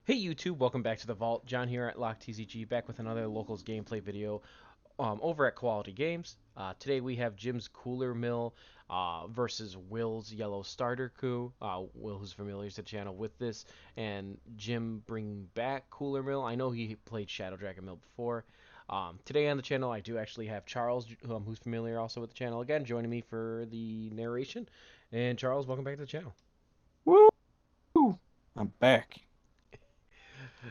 Hey YouTube, welcome back to the Vault. John here at Lock TCG, back with another locals gameplay video over at Koalaty Games. Today we have Jim's Cooler Mill versus Will's Yellow Starterku. Will, who's familiar to the channel with this, and Jim bringing back Cooler Mill. I know he played Shadow Dragon Mill before. Today on the channel I do actually have Charles, who's familiar also with the channel again, joining me for the narration. And Charles, welcome back to the channel. Woo! I'm back.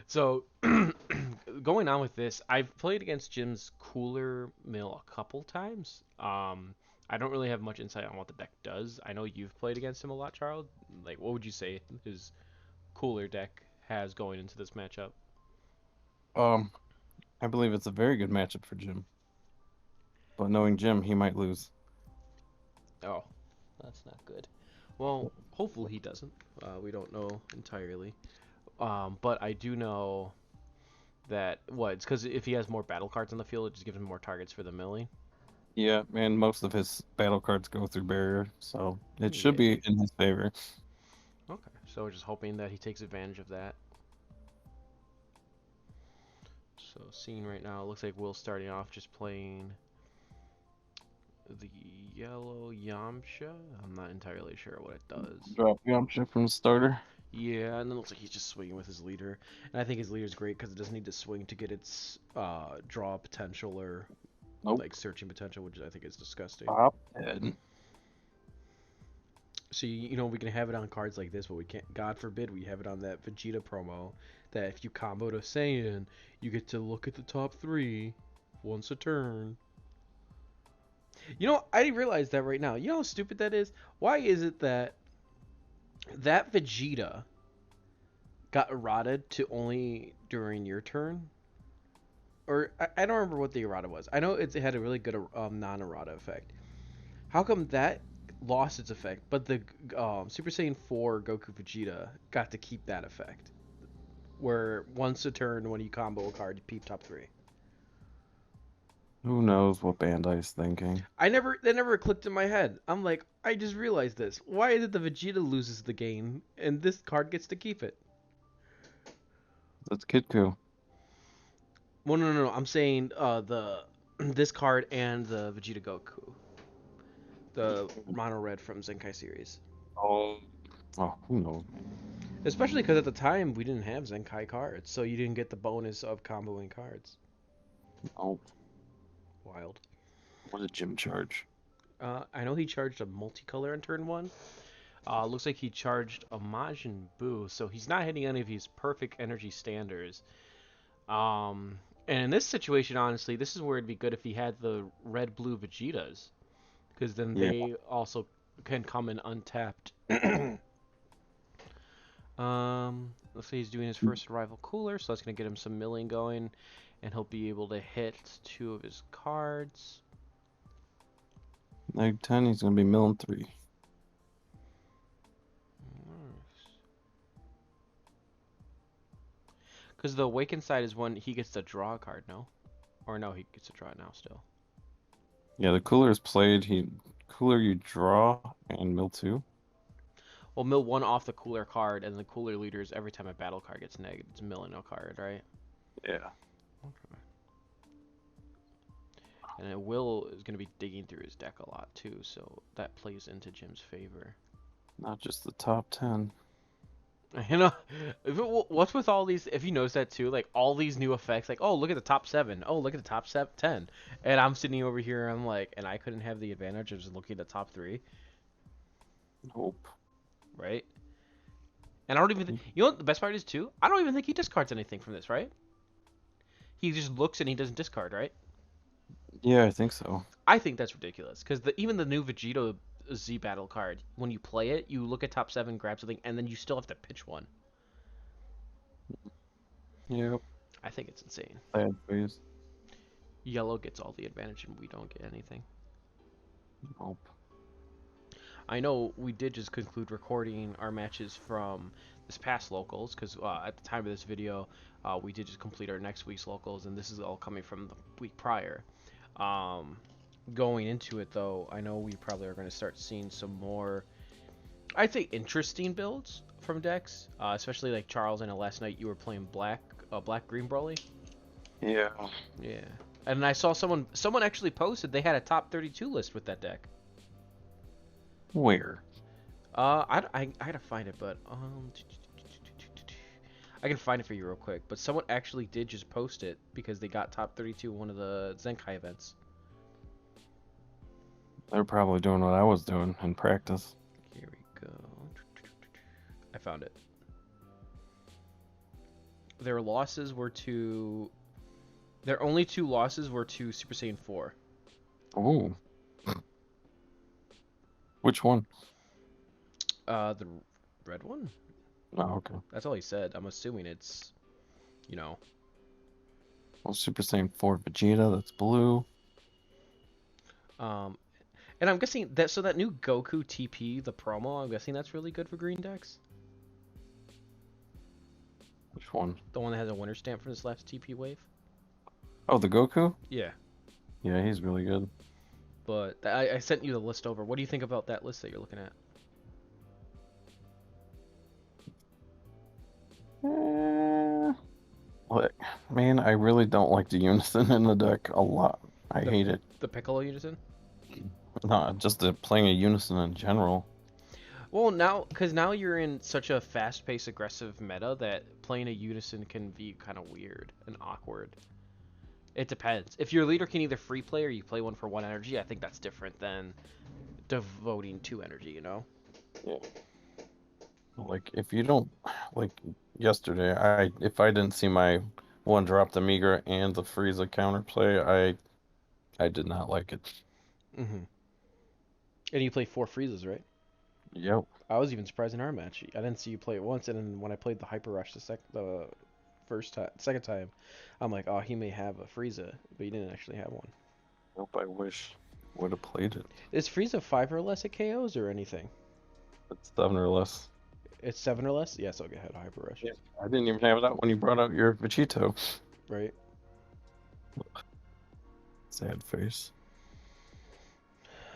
So, going on with this, I've played against Jim's Cooler Mill a couple times. I don't really have much insight on what the deck does. I know you've played against him a lot, Charles. Like, what would you say his Cooler deck has going into this matchup? Um, I believe it's a very good matchup for Jim. But knowing Jim, he might lose. Oh, that's not good. Well, hopefully he doesn't. We don't know entirely. But I do know that, it's because if he has more battle cards on the field, it just gives him more targets for the milling. Yeah, and most of his battle cards go through barrier, so it should Yeah. be in his favor. Okay. So we're just hoping that he takes advantage of that. So seeing right now, it looks like Will's starting off just playing the yellow Yamcha. I'm not entirely sure what it does. Drop Yamcha from the starter. Yeah, and then it looks like he's just swinging with his leader. And I think his leader's great because it doesn't need to swing to get its draw potential or Nope. like searching potential, which I think is disgusting. Top 10. So we can have it on cards like this, but we can't. God forbid we have it on that Vegeta promo. That if you combo to Saiyan, you get to look at the top three once a turn. I realize that right now. You know how stupid that is? Why is it that Vegeta got errated to only during your turn? Or I don't remember what the errata was. I know it had a really good non-errata effect. How come that lost its effect, but the Super Saiyan 4 Goku Vegeta got to keep that effect? Where once a turn when you combo a card, you peep top three. Who knows what Bandai's thinking? That never clicked in my head. I'm like, I just realized this. Why is it the Vegeta loses the game and this card gets to keep it? That's Kitku. Well, no. I'm saying the this card and the Vegeta Goku, the mono red from Zenkai series. Oh, oh, who knows? Especially because at the time we didn't have Zenkai cards, so you didn't get the bonus of comboing cards. Oh, Wild. what did Jim charge? I know he charged a multicolor in turn one. Looks like he charged a Majin Buu, so he's not hitting any of his perfect energy standards. And in this situation, honestly, this is where it'd be good if he had the red-blue Vegetas, because then Yeah, they also can come in untapped. Looks like he's doing his first arrival cooler, so that's gonna get him some milling going, and he'll be able to hit two of his cards. Night 10, he's going to be milling 3. Because the awakened side is when he gets to draw a card, no? Or no, he gets to draw it now still. Yeah, the cooler is played. Cooler you draw and mill 2. Well, mill one off the cooler card, and the cooler leaders every time a battle card gets negated, it's milling a card, right? Yeah. Okay. And then Will is going to be digging through his deck a lot too, so that plays into Jim's favor. Not just the top 10. You know, what's with all these? If you notice that too, like all these new effects, like oh look at the top seven, oh look at the top 10, and I'm sitting over here, I'm like, and I couldn't have the advantage of just looking at the top three, Nope. right? And I don't even, you know what the best part is too? I don't even think he discards anything from this, right? He just looks and he doesn't discard, right? Yeah, I think so. I think that's ridiculous because even the new Vegeta Z battle card, when you play it, you look at top seven, grab something, and then you still have to pitch one. Yep. I think it's insane. Bad phase. Yellow gets all the advantage and we don't get anything. Nope. I know we did just conclude recording our matches from this past locals because at the time of this video, we did just complete our next week's locals, and this is all coming from the week prior. Um, Going into it though, I know we probably are going to start seeing some more I'd say interesting builds from decks, especially like Charles. I know last night you were playing black green Broly. Yeah. Yeah, and I saw someone actually posted they had a top 32 list with that deck. Where? I gotta find it, but I can find it for you real quick. But someone actually did just post it because they got top 32 in one of the Zenkai events. They're probably doing what I was doing in practice. Here we go. I found it. Their losses were to Their only two losses were to Super Saiyan 4. Oh, which one? The red one? Oh, okay. That's all he said. I'm assuming it's, you know, Well, Super Saiyan 4 Vegeta, that's blue. um, and I'm guessing that that new Goku TP, the promo, I'm guessing that's really good for green decks. Which one? The one that has a winter stamp from this last TP wave. Oh, the Goku? Yeah, Yeah, he's really good. but I sent you the list over. What do you think about that list that you're looking at? Like, man, I really don't like the unison in the deck a lot. I The hate it. the Piccolo Unison? Not just the playing a unison in general. Well, now, because now you're in such a fast-paced, aggressive meta that playing a Unison can be kind of weird and awkward. It depends. If your leader can either free play or you play one for one energy, I think that's different than devoting two energy, you know? Yeah. Like if you don't like yesterday, if I didn't see my one drop the Migra and the Frieza counterplay, I did not like it. Mm-hmm. And you play four freezes, right? Yep. I was even surprised in our match. I didn't see you play it once, and then when I played the Hyper Rush the first time, second time, I'm like, oh, he may have a Frieza, but he didn't actually have one. Nope, I wish would have played it. Is Frieza 5 or less at KOs or anything? It's 7 or less. It's 7 or less? Yes, I'll get ahead of Hyper Rush. Yeah. I didn't even have that when you brought out your Vegito. Right? Sad face.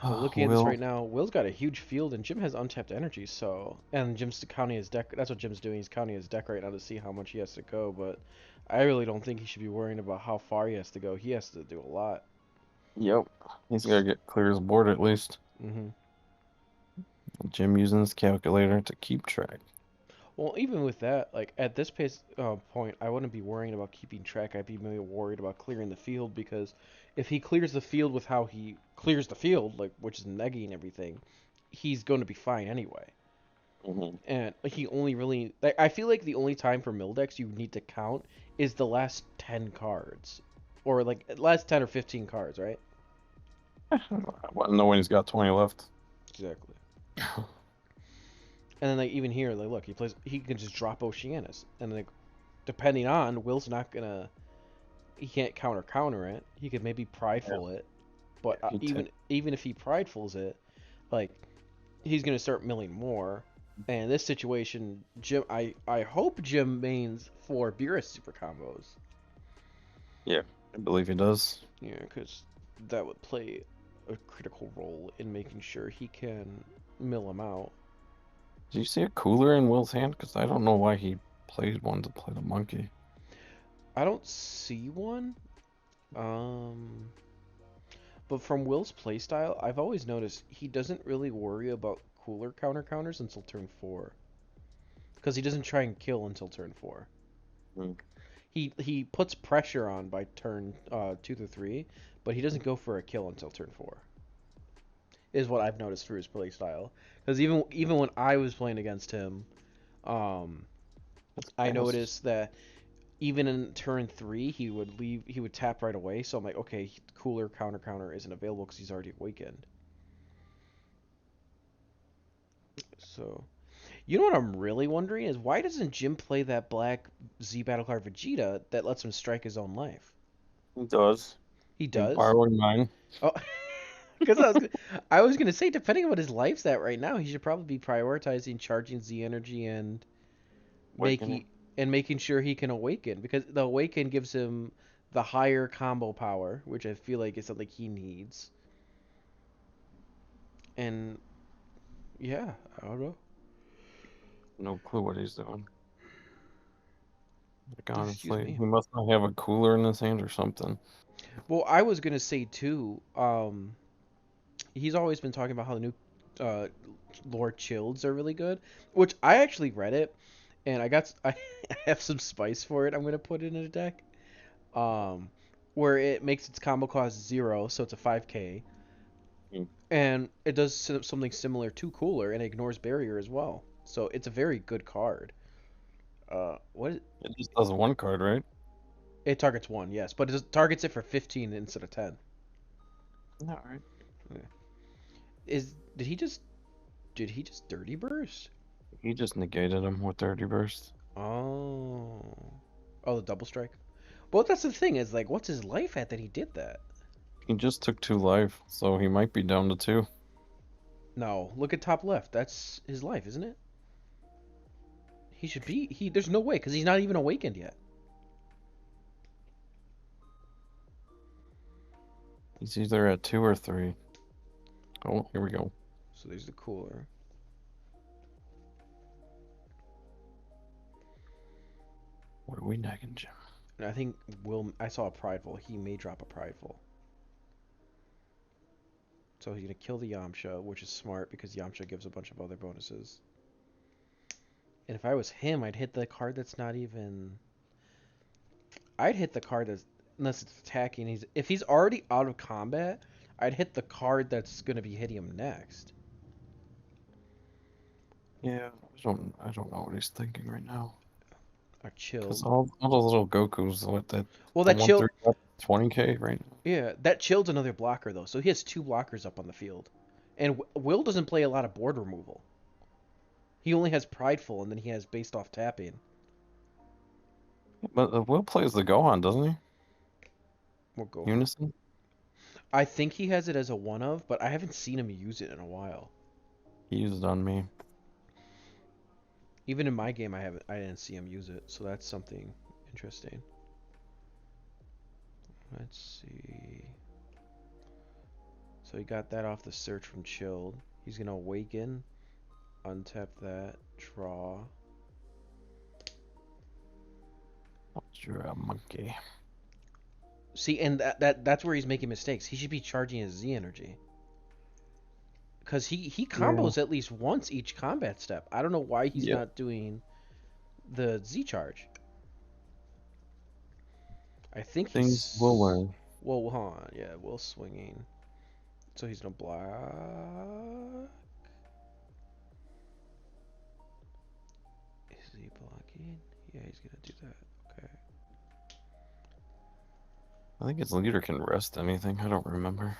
Well, looking at this Will. right now, Will's got a huge field, and Jim has untapped energy, so... And Jim's counting his deck. That's what Jim's doing. He's counting his deck right now to see how much he has to go, but I really don't think he should be worrying about how far he has to go. He has to do a lot. Yep. He's got to get clear his board at least. Mm-hmm. Jim using his calculator to keep track. Well, even with that, like, at this pace point, I wouldn't be worrying about keeping track. I'd be maybe worried about clearing the field, because if he clears the field with how he clears the field, like, which is negging everything, he's going to be fine anyway. Mm-hmm. And he only really like I feel like the only time for mill decks you need to count is the last 10 cards, or like last 10 or 15 cards, right? I want to know when he's got 20 left. Exactly. And then like even here, like look, he can just drop Oceanus, and like depending on Will's not gonna he can't counter it. He could maybe prideful it, but even if he pridefuls it, like he's gonna start milling more. And in this situation, Jim, I hope Jim mains for Beerus super combos. Yeah, I believe he does. Yeah, because that would play a critical role in making sure he can mill him out. Do you see a cooler in Will's hand? Because I don't know why he played one to play the monkey. I don't see one. But from Will's playstyle, I've always noticed he doesn't really worry about cooler counters until turn 4. Because he doesn't try and kill until turn 4. Hmm. He puts pressure on by turn 2 to 3, but he doesn't go for a kill until turn 4. Is what I've noticed through his playstyle. Because even when I was playing against him, I noticed that even in turn 3 he would tap right away. So I'm like, okay, cooler counter isn't available because he's already awakened. So, you know what I'm really wondering is why doesn't Jim play that black Z battle card Vegeta that lets him strike his own life? He does. He He's does. borrowing mine. Oh, because I was gonna say, depending on what his life's at right now, he should probably be prioritizing charging Z energy and Awakening. making sure he can awaken, because the awaken gives him the higher combo power, which I feel like is something he needs. And yeah, I don't know. No clue what he's doing. Like, Excuse honestly, me. he must not have a cooler in his hand or something. Well, I was gonna say too. He's always been talking about how the new uh, Lord Childs are really good, which I actually read it, and I have some spice for it. I'm gonna put it in a deck. Um, where it makes its combo cost 0, so it's a 5k, Mm. and it does something similar to Cooler and ignores barrier as well. So it's a very good card. What It just does one card, right? it targets one, yes, but it targets it for 15 instead of 10. All right. Yeah. Is did he just dirty burst? He just negated him with 30 burst. Oh, oh, the double strike. Well, that's the thing is like, what's his life at that he did that? He just took 2 life, so he might be down to 2. No, look at top left. That's his life, isn't it? He should be. He. There's no way because he's not even awakened yet. He's either at 2 or 3. Oh, here we go. So there's the cooler. What are we nagging, Jim? And I think Will. I saw a prideful. He may drop a prideful. So he's gonna kill the Yamcha, which is smart because Yamcha gives a bunch of other bonuses. And if I was him, I'd hit the card that's not even. I'd hit the card that's unless it's attacking. If he's already out of combat, I'd hit the card that's gonna be hitting him next. Yeah, I don't know what he's thinking right now. Or Because chilled. all those little Gokus, what that Well, the that one chill. through 20k right now. Yeah, that chilled's another blocker though, so he has two blockers up on the field. And Will doesn't play a lot of board removal. He only has prideful, and then he has based off tapping. But Will plays the Gohan, doesn't he? We'll go on. Unison? I think he has it as a one of, but I haven't seen him use it in a while. He used it on me. Even in my game, I didn't see him use it, so that's something interesting. Let's see. So he got that off the search from Chilled. He's gonna awaken, untap that, draw. You're a monkey. See, and that's where he's making mistakes. He should be charging his Z energy. Because he Yeah. combos at least once each combat step. I don't know why he's Yeah. not doing the Z charge. I think Things will he's. learn. Well, hold on. Yeah, Will swinging. So he's gonna block. Is he blocking? Yeah, he's gonna do that. Okay. I think his leader can rest anything. I don't remember.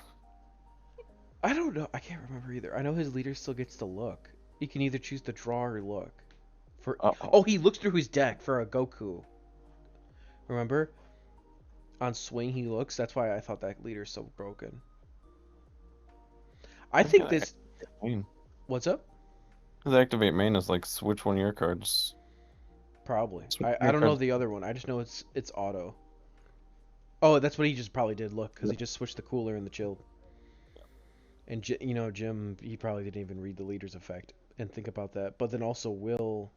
I don't know. I can't remember either. I know his leader still gets to look. He can either choose to draw or look. For Uh-oh. oh, he looks through his deck for a Goku. Remember? On swing he looks. That's why I thought that leader's so broken. I He's think got this. main. What's up? His activate main is like switch one of your cards. Probably. Switch I your don't know cards. the other one. I just know it's auto. Oh, that's what he just probably did. Look, because Yeah. he just switched the cooler and the chilled. And you know, Jim, he probably didn't even read the leader's effect and think about that. But then also Will.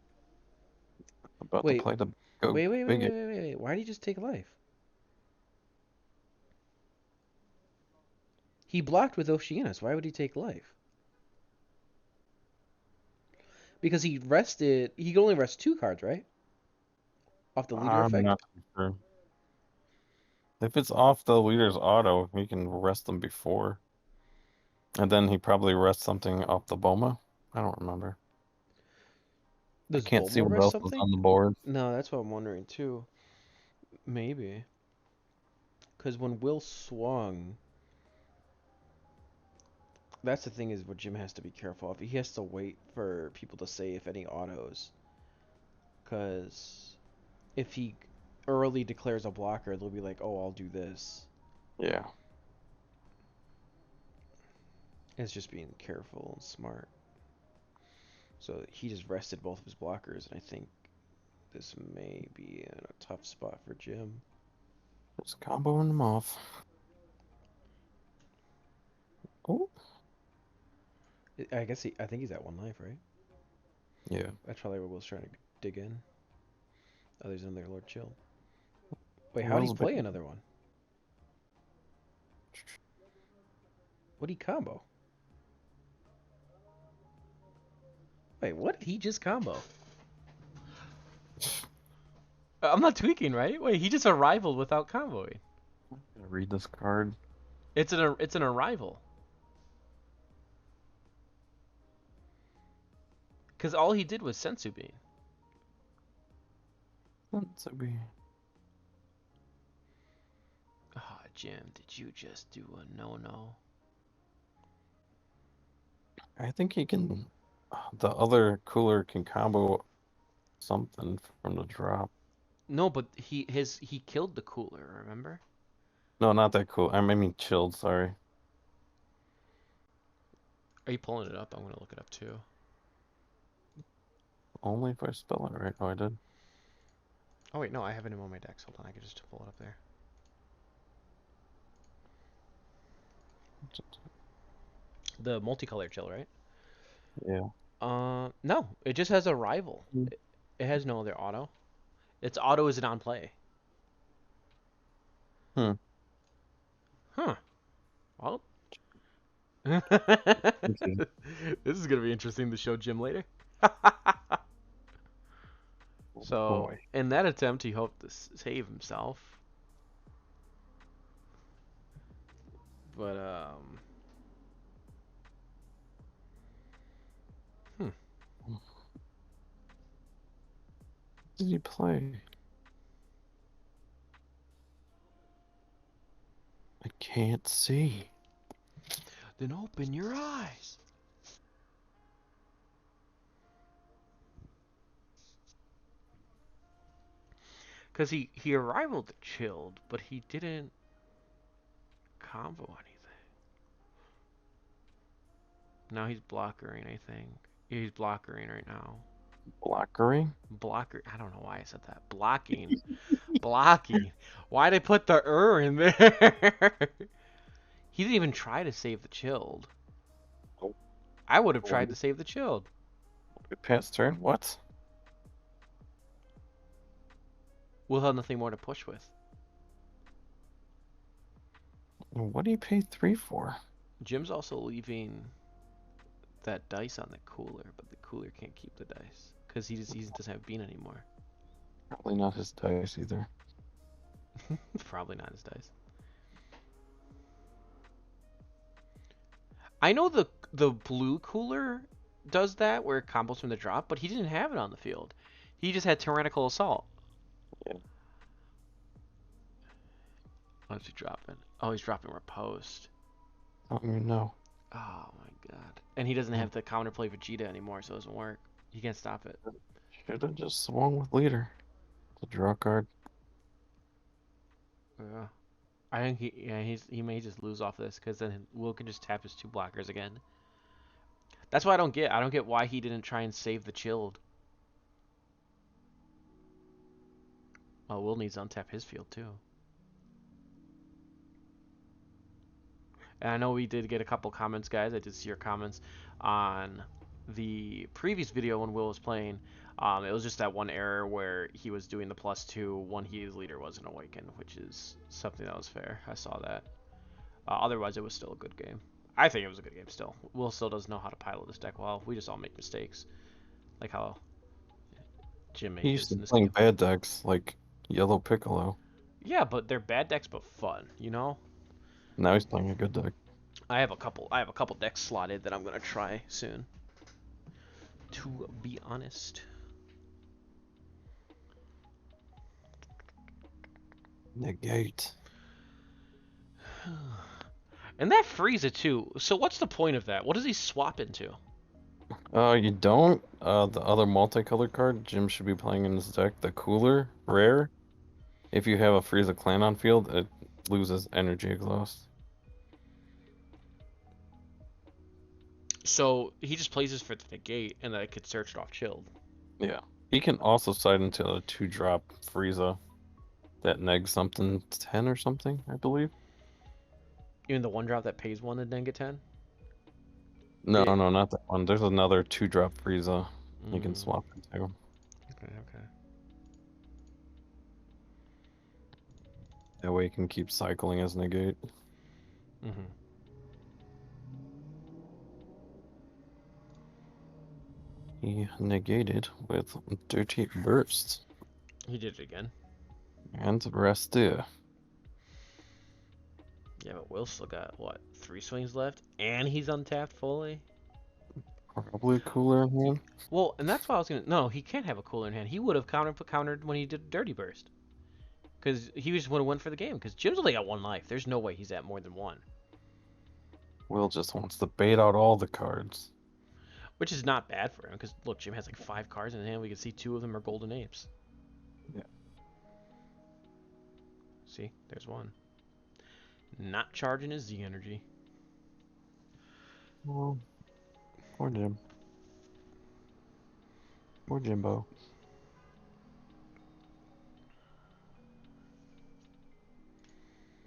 About to Wait, play the go big. wait. Why did he just take life? He blocked with Oceanus. Why would he take life? Because he rested. He could only rest two cards, right? Off the leader I'm effect. not sure. If it's off the leader's auto, he can rest them before. And then he probably rests something off the Boma. I don't remember. I Does can't see Bulma what rest else is something? on the board. No, that's what I'm wondering too. Maybe. Because when Will swung, that's the thing is what Jim has to be careful of. He has to wait for people to say if any autos. Because if he early declares a blocker, they'll be like, oh, I'll do this. Yeah. It's just being careful and smart. So he just rested both of his blockers, and I think this may be in a tough spot for Jim. Just comboing them off. Oh, I think he's at one life, right? Yeah. That's probably what Will's trying to dig in. Others in there, Lord Chill. Wait, how'd he Will's play big. another one? What'd he combo? Wait, what did he just combo? I'm not tweaking, right? Wait, he just arrived without comboing. Read this card. It's an arrival. Because all he did was Sensu Bean. That's a be. Oh, Jim, did you just do a no-no? I think he can. The other cooler can combo something from the drop. No, but he killed the cooler, remember? No, not that cool. I mean chilled. Sorry. Are you pulling it up? I'm gonna look it up too. Only if I spell it right. Oh, I did. Oh wait, no, I have it in one of my decks. Hold on, I can just pull it up there. The multicolored chill, right? Yeah. No, it just has a rival. It has no other auto. Its auto is on play. Hmm. Huh. Well, Okay. this is gonna be interesting to show Jim later. Oh So, boy. in that attempt, he hoped to save himself. But, hmm. What did he play? I can't see. Then open your eyes. Because he arrived to chilled, but he didn't combo anything. Now he's blockering, I think. He's blockering right now. Blockering? Blocker. I don't know why I said that. Blocking. Blocking. Why'd I put the in there? He didn't even try to save the chilled. Oh, I would have oh, tried to save the chilled. past turn? What? We'll have nothing more to push with. What do you pay 3 for? Jim's also leaving that dice on the cooler, but the cooler can't keep the dice because he doesn't have bean anymore. Probably not his dice either. Probably not his dice. I know the blue cooler does that where it combos from the drop, but he didn't have it on the field. He just had tyrannical assault. Yeah. What's he dropping? Oh, he's dropping riposte. I don't even know. Oh my god. And he doesn't have the counterplay Vegeta anymore, so it doesn't work. He can't stop it. Should have just swung with leader. The draw card. Yeah. I think he may just lose off this because then Will can just tap his 2 blockers again. That's why I don't get. I don't get why he didn't try and save the chilled. Well, Will needs to untap his field too. And I know we did get a couple comments, guys. I did see your comments on the previous video when Will was playing. It was just that one error where he was doing the +2 when his leader wasn't awakened, which is something that was fair. I saw that. Otherwise, it was still a good game. I think it was a good game still. Will still doesn't know how to pilot this deck well. We just all make mistakes. Like how Jim made He his used to in this playing game. bad decks like Yellow Piccolo. Yeah, but they're bad decks but fun, you know? Now he's playing a good deck. I have a couple decks slotted that I'm gonna try soon. To be honest. Negate. And that Frieza too. So what's the point of that? What does he swap into? You don't. The other multicolored card Jim should be playing in his deck, the cooler, rare. If you have a Frieza clan on field, it loses energy exhaust. So he just plays this for the negate, and then I could search it off chilled. Yeah. He can also side into a 2-drop Frieza that negs something 10 or something, I believe. Even the 1-drop that pays 1 and then get 10? No, no, not that one. There's another 2-drop Frieza. You can Mm. swap it too. Okay, okay. That way you can keep cycling as negate. Mm-hmm. He negated with Dirty Burst He did it again. and Rest there. Yeah, but Will still got, what, 3 swings left? And he's untapped fully? Probably cooler in hand. Well, and that's why I was gonna. No, he can't have a cooler in hand. He would have countered when he did Dirty Burst. Because he just would have went for the game. Because Jim's only got 1 life. There's no way he's at more than one. Will just wants to bait out all the cards. Which is not bad for him. Because, look, Jim has like 5 cards in his hand. We can see 2 of them are Golden Apes. Yeah. See? There's one. Not charging his Z energy. Well, poor Jim. Poor Jimbo.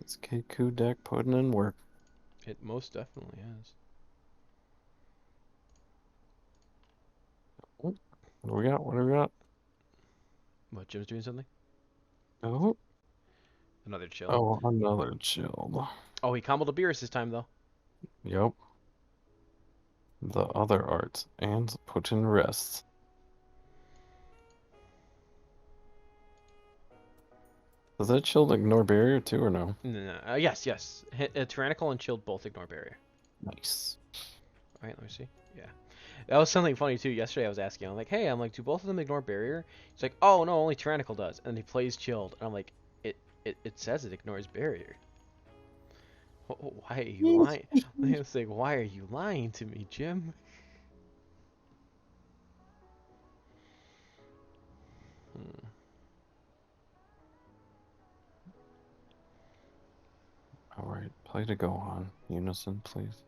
This Keku deck putting in work. It most definitely is. What do we got? What do we got? What, Jim's doing something? Oh, Another chill. oh, another chill. Oh, he comboed the Beerus this time, though. Yep. The other art and put in rest. Does that shield ignore barrier too or no? No. Yes, yes. Tyrannical and Chilled both ignore barrier. Nice. Alright, let me see. Yeah. That was something funny too. Yesterday I was asking, I'm like, hey, do both of them ignore barrier? He's like, oh no, only Tyrannical does. And he plays Chilled. And I'm like, it says it ignores barrier. Why are you lying? I was like, why are you lying to me, Jim? Hmm. Alright, play to go on. Unison, please.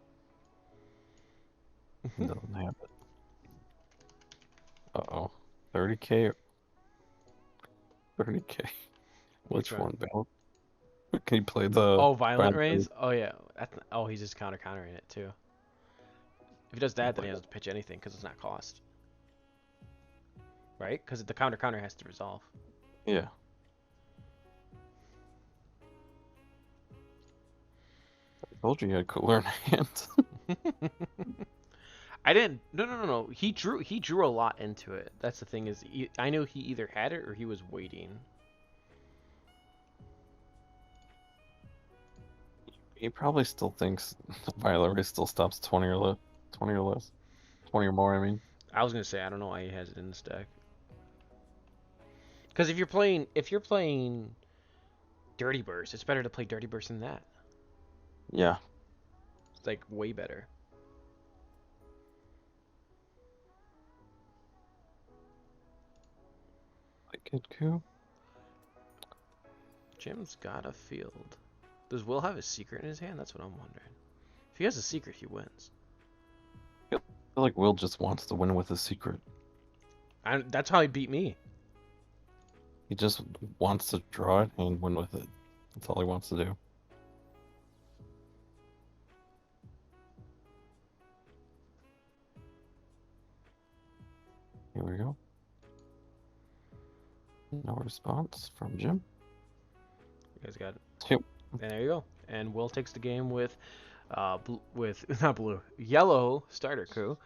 Doesn't have it. Uh-oh. 30k. 30k. Which one, Bill? Can you play the Oh, Violent Violent Rays? Oh yeah. Oh, he's just countering it too. If he does that, then he Rays? doesn't pitch anything because it's not cost. Right? Because the counter has to resolve. Yeah. I told you had cooler in hand. I didn't. No. He drew a lot into it. That's the thing is, I knew he either had it or he was waiting. He probably still thinks Violet Ray still stops 20 or less. 20 or less. 20 or more, I mean. I was gonna say I don't know why he has it in this deck. Because if you're playing Dirty Burst, it's better to play Dirty Burst than that. Yeah. It's like way better. Like it, cool. Jim's got a field. Does Will have a secret in his hand? That's what I'm wondering. If he has a secret, he wins. I feel like Will just wants to win with a secret. That's how he beat me. He just wants to draw it and win with it. That's all he wants to do. Here we go. No response from Jim. You guys got it. Yep. And there you go. And Will takes the game with, not blue, yellow Starterku.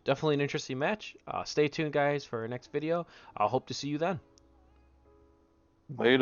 Definitely an interesting match. Stay tuned, guys, for our next video. I'll hope to see you then. Later.